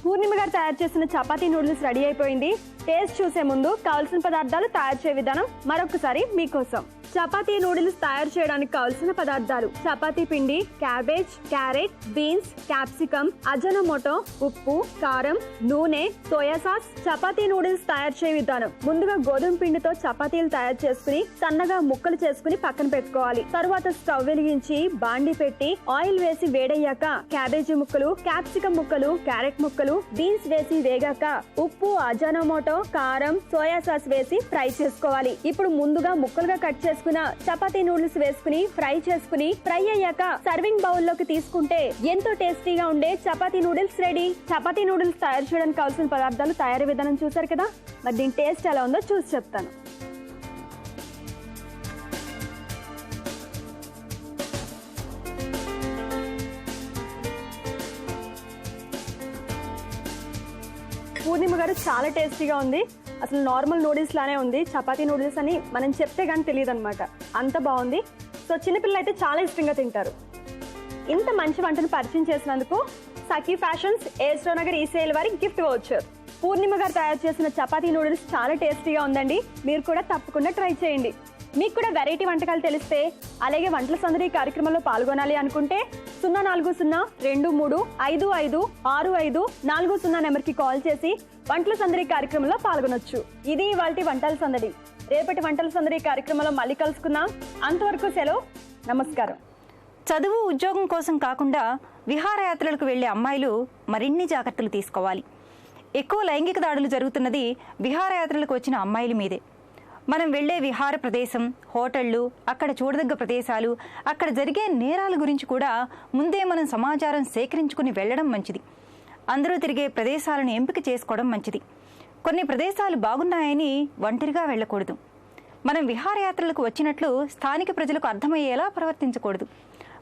పూర్ణిమ గారు తయారు చేసిన చపాతీ నూడిల్స్ రెడీ అయిపోయింది. టేస్ట్ చూసే ముందు కావాల్సిన పదార్థాలు, తయారు చేసే విధానం మరొకసారి మీకోసం. చపాతీ నూడిల్స్ తయారు చేయడానికి కావాల్సిన పదార్థాలు: చపాతీ పిండి, cabbage, carrot, beans, capsicum, Ajinomoto, ఉప్పు, కారం, నూనె, సోయా సాస్. చపాతీ నూడిల్స్ తయారు చేసే విధానం: ముందుగా గోధుమ పిండితో చపాతీలు తయారు చేసుకుని సన్నగా ముక్కలు చేసుకుని పక్కన పెట్టుకోవాలి. తరువాత స్టవ్ వెలిగించి బాండి పెట్టి ఆయిల్ వేసి వేడయ్యాక క్యాబేజీ ముక్కలు, క్యాప్సికమ్ ముక్కలు, క్యారెట్ ముక్కలు, బీన్స్ వేసి వేగాక ఉప్పు, అజినోమోటో, కారం, సోయా సాస్ వేసి ఫ్రై చేసుకోవాలి. ఇప్పుడు ముందుగా ముక్కలుగా కట్ చేసుకున్న చేసుకున్న చపాతీ నూడిల్స్ వేసుకుని ఫ్రై అయ్యాక సర్వింగ్ బౌల్ లోకి తీసుకుంటే ఎంతో టేస్టీగా ఉండే chapati noodles ready. Chapati noodles తయారు చేయడానికి కావాల్సిన పదార్థాలు, తయారీ విధానం చూసారు కదా. మరి దీని టేస్ట్ ఎలా ఉందో చూసి చెప్తాను. పూర్ణిమ గారు, చాలా టేస్టీగా ఉంది. అసలు నార్మల్ నూడిల్స్ లానే ఉంది. చపాతీ నూడిల్స్ అని మనం చెప్తే కానీ తెలియదు అనమాట, అంత బాగుంది. సో చిన్నపిల్లలు అయితే చాలా ఇష్టంగా తింటారు. ఇంత మంచి వంటను పరిచయం చేసినందుకు సఖీ ఫ్యాషన్స్, ఏస్రో నగర్ ఈసీఎల్ వారి గిఫ్ట్ వౌచర్. పూర్ణిమ గారు తయారు చేసిన చపాతీ నూడిల్స్ చాలా టేస్టీగా ఉందండి. మీరు కూడా తప్పకుండా ట్రై చేయండి. మీకు కూడా వెరైటీ వంటకాలు తెలిస్తే, అలాగే వంటల సందడి కార్యక్రమంలో పాల్గొనాలి అనుకుంటే 040-23-55-6540 నెంబర్కి కాల్ చేసి వంటల సందడి కార్యక్రమంలో పాల్గొనొచ్చు. ఇది ఇవాల్టి వంటల సందడి. రేపటి వంటల సందడి కార్యక్రమంలో మళ్ళీ కలుసుకుందాం. అంతవరకు సెలవు, నమస్కారం. చదువు, ఉద్యోగం కోసం కాకుండా విహారయాత్రలకు వెళ్లే అమ్మాయిలు మరిన్ని జాగ్రత్తలు తీసుకోవాలి. ఎక్కువ లైంగిక దాడులు జరుగుతున్నది విహారయాత్రలకు వచ్చిన అమ్మాయిల మీదే. మనం వెళ్లే విహార ప్రదేశం, హోటళ్లు, అక్కడ చూడదగ్గ ప్రదేశాలు, అక్కడ జరిగే నేరాల గురించి కూడా ముందే మనం సమాచారం సేకరించుకుని వెళ్లడం మంచిది. అందరూ తిరిగే ప్రదేశాలను ఎంపిక చేసుకోవడం మంచిది. కొన్ని ప్రదేశాలు బాగున్నాయని ఒంటరిగా వెళ్ళకూడదు. మనం విహారయాత్రలకు వచ్చినట్లు స్థానిక ప్రజలకు అర్థమయ్యేలా ప్రవర్తించకూడదు.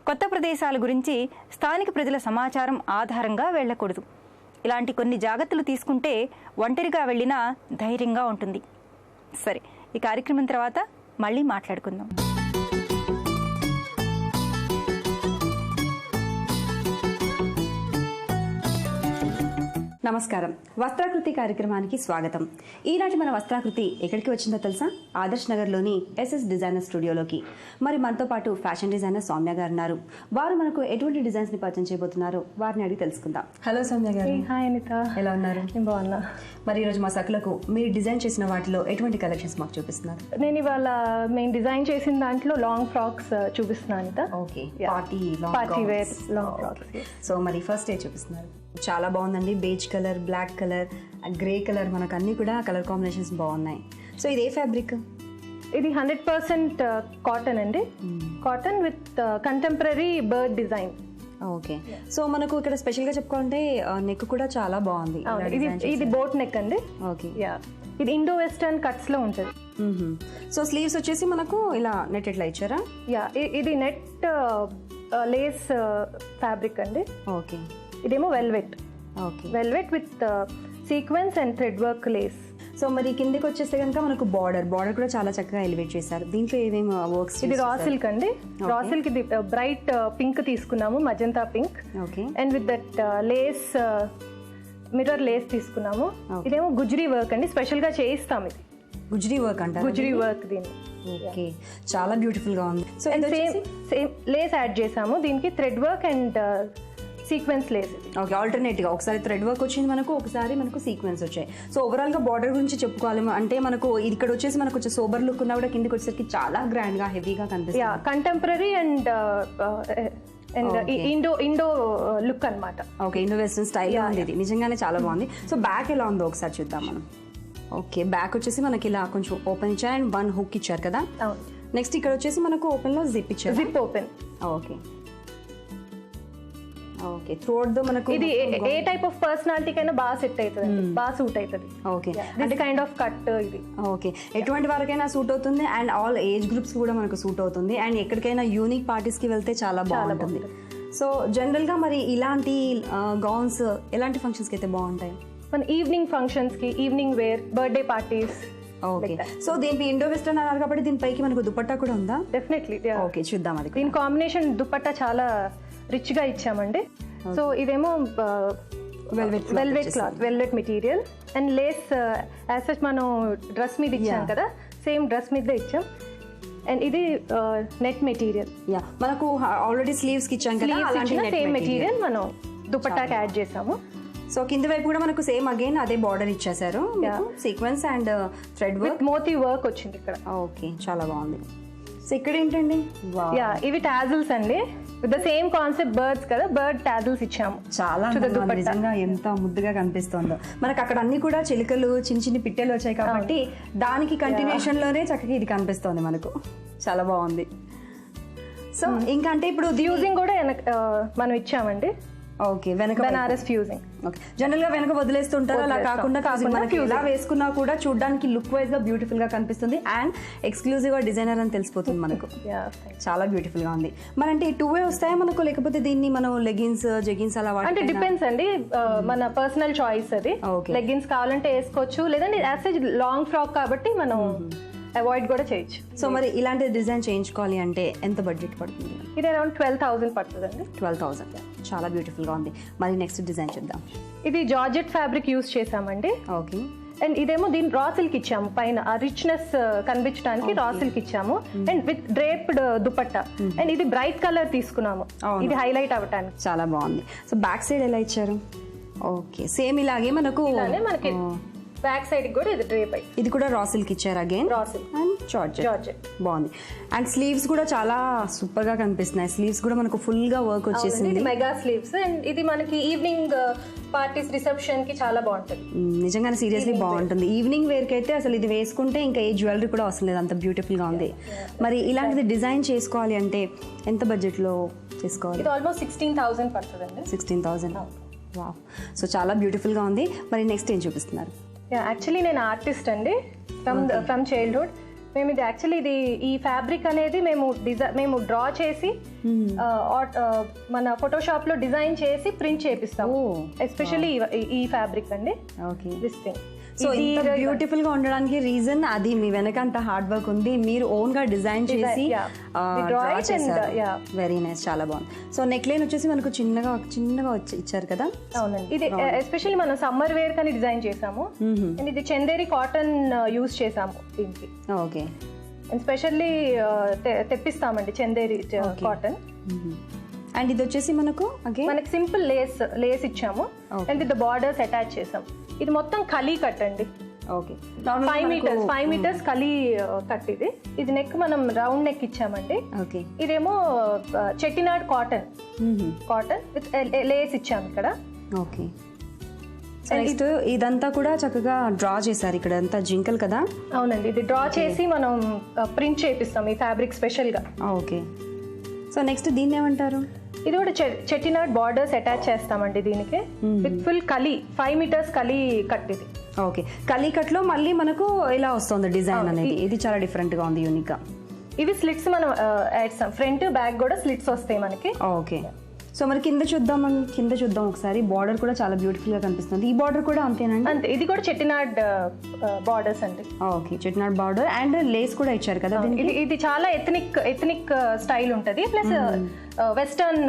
కొత్త ప్రదేశాల గురించి స్థానిక ప్రజల సమాచారం ఆధారంగా వెళ్ళకూడదు. ఇలాంటి కొన్ని జాగ్రత్తలు తీసుకుంటే ఒంటరిగా వెళ్ళినా ధైర్యంగా ఉంటుంది. సరే, ఈ కార్యక్రమం తర్వాత మళ్ళీ మాట్లాడుకుందాం. నమస్కారం. వస్త్రాకృతి కార్యక్రమానికి స్వాగతం. ఈనాటి మన వస్త్రాకృతి ఎక్కడికి వచ్చిందో తెలుసా? ఆదర్శ్ నగర్లోని ఎస్ఎస్ డిజైనర్ స్టూడియోలోకి. మరి మనతో పాటు ఫ్యాషన్ డిజైనర్ సౌమ్య గారు ఉన్నారు. వారు మనకు ఎటువంటి డిజైన్స్ ని పరిచయం చేయబోతున్నారో వారిని అడిగి తెలుసుకుందాం. హలో సౌమ్య గారు. హాయ్ అనిత, ఎలా ఉన్నారు? నేను బాగున్నా. మరి ఈరోజు మా సకులకు మీరు డిజైన్ చేసిన వాటిలో ఎటువంటి కలెక్షన్స్ మాకు చూపిస్తున్నారు? నేను ఇవాళ మేము డిజైన్ చేసిన దాంట్లో లాంగ్ ఫ్రాక్స్ చూపిస్తున్నాను Anitha. Okay, party wear long frocks. So మరి ఫస్ట్ ఏ చూపిస్తున్నారు? చాలా బాగుందండి. Beige colour, black colour, grey colour, మనకు అన్ని కూడా కలర్ కాంబినేషన్స్ బాగున్నాయి. సో ఇది ఏ ఫ్యాబ్రిక్? ఇది 100% కాటన్ అండి. Cotton with contemporary bird design. Okay. So మనకు ఇక్కడ స్పెషల్ గా చెప్పుకోవాలంటే నెక్ కూడా చాలా బాగుంది. ఇది బోట్ నెక్ అండి. ఓకే. యా, ఇది ఇండో వెస్టర్న్ కట్స్ లో ఉంటుంది. సో స్లీవ్స్ వచ్చేసి మనకు ఇలా నెట్ ఎట్లా ఇచ్చారా? యా, ఇది నెట్ లేస్ ఫ్యాబ్రిక్ అండి. ఓకే. ఇదేమో velvet. Okay. Velvet with sequence and thread work lace. So మరి కిందకి వచ్చేస్తే కనుక మనకు బార్డర్ కూడా చాలా చక్కగా ఎలివేట్ చేశారు. దీంట్లో ఏమేమి వర్క్స్? ఇది రా సిల్క్ అండి. రా సిల్క్ ఇది బ్రైట్ పింక్ తీసుకున్నాము, magenta pink. Okay. And with that lace, mirror lace తీసుకున్నాము. ఇదేమో గుజ్రీ వర్క్ అండి, స్పెషల్ గా చేయిస్తాం. ఇది గుజ్రీ వర్క్ అంటారు. గుజ్రీ వర్క్ దీన్ని. ఓకే, చాలా బ్యూటిఫుల్ గా ఉంది. సో సేమ్ లేస్ యాడ్ చేసాము దీనికి, thread work and sequence lace. Okay, alternate గా ఒకసారి థ్రెడ్ వర్క్ వచ్చింది మనకు, ఒకసారి మనకు సీక్వెన్స్ వచ్చాయి. సో ఓవరాల్ గా బార్డర్ గురించి చెప్పుకోవాలి అంటే మనకు ఇక్కడ వచ్చేసి మనకు వచ్చే సోబర్ లుక్ ఉన్నా కూడా కిందకి వచ్చేసరికి చాలా గ్రాండ్ గా హెవీగా కనిపిస్తుంది. కంటెంపరీ అండ్ ఇండో లుక్ అన్నమాట. ఓకే, ఇండో వెస్టర్న్ స్టైల్ ఉంది. ఇది నిజంగానే చాలా బాగుంది. సో బ్యాక్ ఎలా ఉందో ఒకసారి చూద్దాం మనం. ఓకే, బ్యాక్ వచ్చేసి మనకి ఇలా కొంచెం ఓపెన్ ఇచ్చారు అండ్ 1 హుక్ ఇచ్చారు కదా. నెక్స్ట్ ఇక్కడ వచ్చేసి మనకు ఓపెన్ లో జిప్ ఇచ్చారు. Zip open. Okay. Okay, throat మనకు ఇది ఏ టైప్ ఆఫ్ పర్సనాలిటీ కైనా బాగా సెట్ అవుతుంది, బాగా సూట్ అవుతుంది. ఓకే, అంటే కైండ్ ఆఫ్ కట్ ఇది. ఓకే, ఎటువంటి వరకైనా సూట్ అవుతుంది అండ్ ఆల్ ఏజ్ గ్రూప్స్ కూడా మనకు సూట్ అవుతుంది అండ్ ఎక్కడికైనా యూనిక్ పార్టీస్ కి వెళ్తే చాలా బాగుంటుంది. సో జనరల్ గా మరి ఇలాంటి గౌన్స్ ఎలాంటి ఫంక్షన్స్ కి అయితే బాగుంటాయి? మన ఈవినింగ్ ఫంక్షన్స్ కి, evening wear, birthday parties. Okay. So దీనికి ఇండో వెస్టర్న్ అన్నారు కాబట్టి దీనిపైకి మనకు దుపట్టా కూడా ఉందా? డెఫినెట్లీ. ఓకే, చూద్దాం. అది దీని కాంబినేషన్ దుపట్టా చాలా రిచ్ గా ఇచ్చామండి. సో ఇదేమో velvet cloth, velvet material and Lay's as such మనం డ్రెస్ మీద ఇచ్చాం కదా, సేమ్ డ్రెస్ మీద ఇచ్చాం. అండ్ ఇది నెట్ మెటీరియల్. యా, మనకు ఆల్రెడీ స్లీవ్స్ కి ఇచ్చాం కదా, అలాంటి సేమ్ మెటీరియల్ మనం దుపట్టాకి యాడ్ చేసాము. సో కింద వైపు కూడా మనకు సేమ్ అగైన్ అదే బార్డర్ ఇచ్చేసారు, సీక్వెన్స్ అండ్ థ్రెడ్ వర్క్, మోతీ వర్క్ వచ్చింది ఇక్కడ. ఓకే, చాలా బాగుంది. సో ఇక్కడ ఏంటండి? యా, ఇవి టాజిల్స్ అండి. With the same concept, birds కదా, బర్డ్ టాజిల్స్ ఇచ్చాము. చాలా నిజంగా ఎంత ముద్దుగా కనిపిస్తుందో. మనకు అక్కడ అన్ని కూడా చిలుకలు, చిన్న చిన్న పిట్టెలు వచ్చాయి కాబట్టి దానికి కంటిన్యూషన్ లోనే చక్కగా ఇది కనిపిస్తోంది మనకు. చాలా బాగుంది. సో ఇంకా అంటే ఇప్పుడు ఫ్యూజింగ్ కూడా మనం ఇచ్చామండి. ఓకే, వెనక బనారస్ ఫ్యూజింగ్. ఓకే, జనరల్ గా వెనక వదిలేస్తుంటారు, అలా కాకుండా మనకి ఇలా వేసుకున్నా కూడా చూడడానికి లుక్ వైజ్ గా బ్యూటిఫుల్ గా కనిపిస్తుంది అండ్ ఎక్స్క్లూజివ్ గా డిజైనర్ అని తెలిసిపోతుంది మనకు. చాలా బ్యూటిఫుల్ గా ఉంది. మరి అంటే 2 వస్తాయా మనకు, లేకపోతే దీన్ని మనం లెగిన్స్ జెగిన్స్ అలా అంటే డిపెండ్స్ అండి, మన పర్సనల్ చాయిస్ అది. లెగిన్స్ కావాలంటే వేసుకోవచ్చు, లేదంటే యాజ్ సచ్ లాంగ్ ఫ్రాక్ కాబట్టి మనం అవాయిడ్ కూడా చేయొచ్చు. సో మరి ఇలాంటి డిజైన్ చేయించుకోవాలి అంటే ఎంత బడ్జెట్ పడుతుంది? ఇది అరౌండ్ 12,000 పడుతుందండి. 12,000. చాలా బ్యూటిఫుల్ గా ఉంది. మరి నెక్స్ట్ డిజైన్ చూద్దాం. ఇది జార్జెట్ ఫ్యాబ్రిక్ యూస్ చేసామండి. ఓకే, అండ్ ఇదేమో దీని రా సిల్క్ ఇచ్చాము, పైన ఆ రిచ్నెస్ కనిపించడానికి రా సిల్క్ ఇచ్చాము and with draped dupatta. And ఇది బ్రైట్ కలర్ తీసుకున్నాము, ఇది హైలైట్ అవ్వటానికి. చాలా బాగుంది. సో బ్యాక్ సైడ్ ఎలా ఇచ్చారు? ఓకే, సేమ్ ఇలాగే మనకు బ్యాక్ సైడ్ కూడా ఇది డ్రేప్ అయ్యి, ఇది కూడా రా సిల్క్ ఇచ్చారు. Again raw silk and georgette బాగుంది. అండ్ స్లీవ్స్ కూడా చాలా సూపర్ గా కనిపిస్తున్నాయి. స్లీవ్స్ కూడా మనకు ఫుల్ గా వర్క్ వచ్చేసింది. ఇది మెగా స్లీవ్స్ అండ్ ఇది మనకి ఈవినింగ్ పార్టీస్ రిసెప్షన్ కి చాలా బాగుంటుంది. నిజంగానే సీరియస్లీ బాగుంటుంది. ఈవినింగ్ వేర్ కి అయితే అసలు ఇది వేసుకుంటే ఇంకా ఏ జ్యువెలరీ కూడా అవసరం లేదు, అంత బ్యూటిఫుల్ గా ఉంది. మరి ఇలాంటిది డిజైన్ చేసుకోవాలి అంటే ఎంత బడ్జెట్ లో చేసుకోవాలి? ఇది ఆల్మోస్ట్ 16,000 పడుతుందండి. 16,000. వావ్, సో చాలా బ్యూటిఫుల్ గా ఉంది. మరి నెక్స్ట్ ఏం చూపిస్తున్నారు? యాక్చువల్లీ నేను ఆర్టిస్ట్ అండి ఫ్రమ్ చైల్డ్హుడ్. మేము ఇది యాక్చువల్లీ ఈ ఫ్యాబ్రిక్ అనేది మేము డ్రా చేసి మన ఫోటోషాప్ లో డిజైన్ చేసి ప్రింట్ చేపిస్తాము. ఎస్పెషల్లీ ఈ ఫ్యాబ్రిక్ అండి. Okay, this thing. సో ఇంత బ్యూటిఫుల్ గా ఉండడానికి రీజన్ అది మీ వెనక అంత హార్డ్ వర్క్ ఉంది, మీరు ఓన్ గా డిజైన్ చేసి డ్రా చేశారు. వెరీ నైస్, చాలా బాగుంది. సో నెక్ లైన్ వచ్చేసి మనకు చిన్నగా వచ్చి ఇచ్చారు కదా? అవునండి, ఇది ఎస్పెషల్లీ మనం సమ్మర్ వేర్ కని డిజైన్ చేసాము. అండ్ ఇది చందేరి కాటన్ యూస్ చేసాము దీనికి. ఓకే, అండ్ స్పెషల్లీ తెప్పిస్తామండి చందేరి కాటన్. అండ్ ఇది వచ్చేసి మనకు సింపుల్ లేస్ ఇచ్చాము అండ్ విత్ బార్డర్స్ అటాచ్ చేసాం. ఇది మొత్తం కలీ కట్ అండి. Okay, 5 meters kali cut. ఇది నెక్ మనం రౌండ్ నెక్ ఇచ్చామండి. ఓకే, ఇదేమో చెట్టినాడ్ కాటన్ విత్ లేస్ ఇచ్చాము ఇక్కడ. ఓకే, నెక్స్ట్ ఇదంతా కూడా చక్కగా డ్రా చేశారు. ఇక్కడ అంతా జింకల్ కదా? అవునండి, ఇది డ్రా చేసి మనం ప్రింట్ చేపిస్తాం ఈ ఫ్యాబ్రిక్ స్పెషల్ గా. ఓకే, సో నెక్స్ట్ దీన్ని ఏమంటారు? ఇది కూడా చెట్టినాడ్ బార్డర్స్ అటాచ్ చేస్తామండి దీనికి with full కలీ 5 meters kali cut. ఇది ఓకే, కలీ కట్ లో మళ్ళీ మనకు ఇలా వస్తుంది డిజైన్ అనేది. ఇది చాలా డిఫరెంట్ గా ఉంది, యూనిక్ గా. ఇవి స్లిట్స్ మనం ఫ్రంట్ బ్యాక్ కూడా స్లిట్స్ వస్తాయి మనకి. ఓకే, సో మరి కింద చూద్దాం ఒకసారి. బార్డర్ కూడా చాలా బ్యూటిఫుల్ గా కనిపిస్తుంది. ఈ బార్డర్ కూడా అంతేనండి? అంతే, ఇది కూడా చెట్టినాడ్ బార్డర్స్ అండి. Okay, Chettinad border and Lay's కూడా ఇచ్చారు కదా? ఇది చాలా ఎథనిక్ స్టైల్ ఉంటుంది, ప్లస్ వెస్టర్న్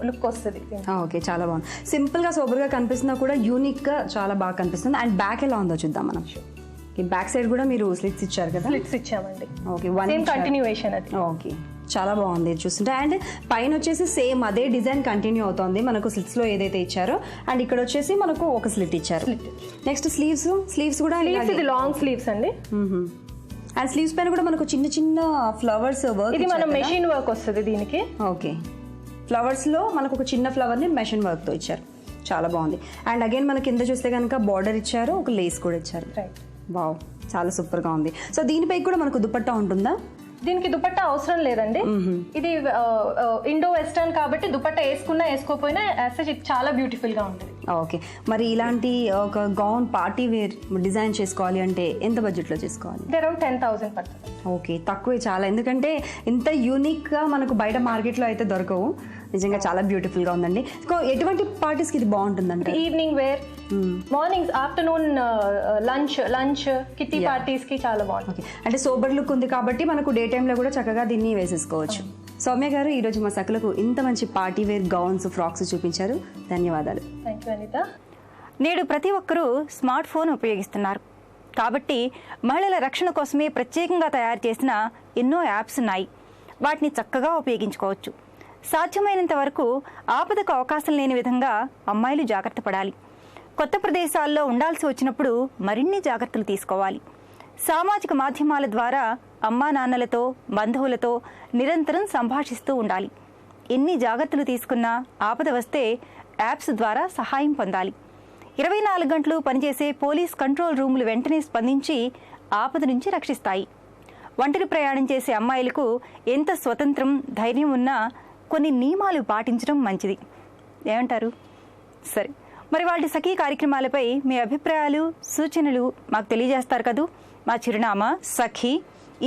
లుక్ వస్తుంది. ఓకే, చాలా బాగుంది. సింపుల్ గా సోబర్ గా కనిపిస్తున్నా కూడా యూనిక్ గా చాలా బాగా కనిపిస్తుంది. అండ్ బ్యాక్ ఎలా ఉందో చూద్దాం మనం. బ్యాక్ సైడ్ కూడా మీరు స్లిట్స్ ఇచ్చారు కదా? స్లిట్స్ ఇచ్చామండి. ఓకే, సేమ్ కంటిన్యూయేషన్ అది. ఓకే, చాలా బాగుంది చూస్తుంటే. అండ్ పైన వచ్చేసి సేమ్ అదే డిజైన్ కంటిన్యూ అవుతుంది మనకు స్లిట్స్ లో ఏదైతే ఇచ్చారో. అండ్ ఇక్కడ వచ్చేసి మనకు ఒక స్లిట్ ఇచ్చారు. నెక్స్ట్ స్లీవ్స్ కూడా ఇది లాంగ్ స్లీవ్స్ అండి. అండ్ స్లీవ్స్ పైన కూడా మనకు చిన్న చిన్న ఫ్లవర్స్ వర్క్. ఇది మనం మెషిన్ వర్క్ వస్తుంది దీనికి. ఓకే, ఫ్లవర్స్ లో మనకు ఒక చిన్న ఫ్లవర్ ని మెషిన్ వర్క్ తో ఇచ్చారు. చాలా బాగుంది. అండ్ అగైన్ మన కింద చూస్తే కనుక బార్డర్ ఇచ్చారు, ఒక లేస్ కూడా ఇచ్చారు. వావ్, చాలా సూపర్ గా ఉంది. సో దీనిపై కూడా మనకు దుపట్టా ఉంటుందా? దీనికి దుపట్టా అవసరం లేదండి. ఇది ఇండో వెస్టర్న్ కాబట్టి దుపట్టా వేసుకున్నా వేసుకోపోయినా చాలా బ్యూటిఫుల్ గా ఉంటుంది. ఓకే, మరి ఇలాంటి ఒక గౌన్ పార్టీ వేర్ డిజైన్ చేసుకోవాలి అంటే ఎంత బడ్జెట్ లో చేసుకోవాలి? అరౌండ్ 10,000 పడుతుంది. ఓకే, తక్కువే చాలా. ఎందుకంటే ఇంత యూనిక్ గా మనకు బయట మార్కెట్ లో అయితే దొరకవు. నిజంగా చాలా బ్యూటిఫుల్ గా ఉందండి. ఎటువంటి పార్టీస్ కి ఇది బాగుంటుందండి? Evening wear, morning, afternoon, lunch kitty parties కి చాలా బాగుంటుంది. అంటే సోబర్ లుక్ ఉంది కాబట్టి మనకు డే టైమ్ లో కూడా చక్కగా దీన్ని వేసేసుకోవచ్చు. సౌమ్య గారు, ఈ రోజు మా సకులకు ఇంత మంచి పార్టీ వేర్ గౌన్స్, ఫ్రాక్స్ చూపించారు. ధన్యవాదాలు. Thank you Anitha. నేడు ప్రతి ఒక్కరూ స్మార్ట్ ఫోన్ ఉపయోగిస్తున్నారు కాబట్టి మహిళల రక్షణ కోసమే ప్రత్యేకంగా తయారు చేసిన ఎన్నో యాప్స్ ఉన్నాయి. వాటిని చక్కగా ఉపయోగించుకోవచ్చు. సాధ్యమైనంత వరకు ఆపదకు అవకాశం లేని విధంగా అమ్మాయిలు జాగ్రత్త పడాలి. కొత్త ప్రదేశాల్లో ఉండాల్సి వచ్చినప్పుడు మరిన్ని జాగ్రత్తలు తీసుకోవాలి. సామాజిక మాధ్యమాల ద్వారా అమ్మా నాన్నలతో, బంధువులతో నిరంతరం సంభాషిస్తూ ఉండాలి. ఎన్ని జాగ్రత్తలు తీసుకున్నా ఆపద వస్తే యాప్స్ ద్వారా సహాయం పొందాలి. 24 గంటలు పనిచేసే పోలీస్ కంట్రోల్ రూములు వెంటనే స్పందించి ఆపద నుంచి రక్షిస్తాయి. ఒంటరి ప్రయాణం చేసే అమ్మాయిలకు ఎంత స్వతంత్రం ధైర్యం ఉన్నా కొన్ని నియమాలు పాటించడం మంచిది. ఏమంటారు? సరే, మరి వాటి సఖీ కార్యక్రమాలపై మీ అభిప్రాయాలు సూచనలు మాకు తెలియజేస్తారు కదూ. మా చిరునామా Sakhi,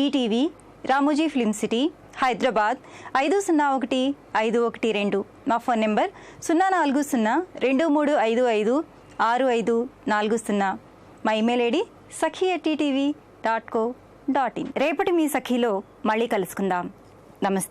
ETV, Ramoji film city, Hyderabad 501-512. మా ఫోన్ నెంబర్ 040-2355-6540. మా ఇమెయిల్ ఐడి sakhi@ttv.co.in. రేపటి మీ సఖీలో మళ్ళీ కలుసుకుందాం. నమస్తే.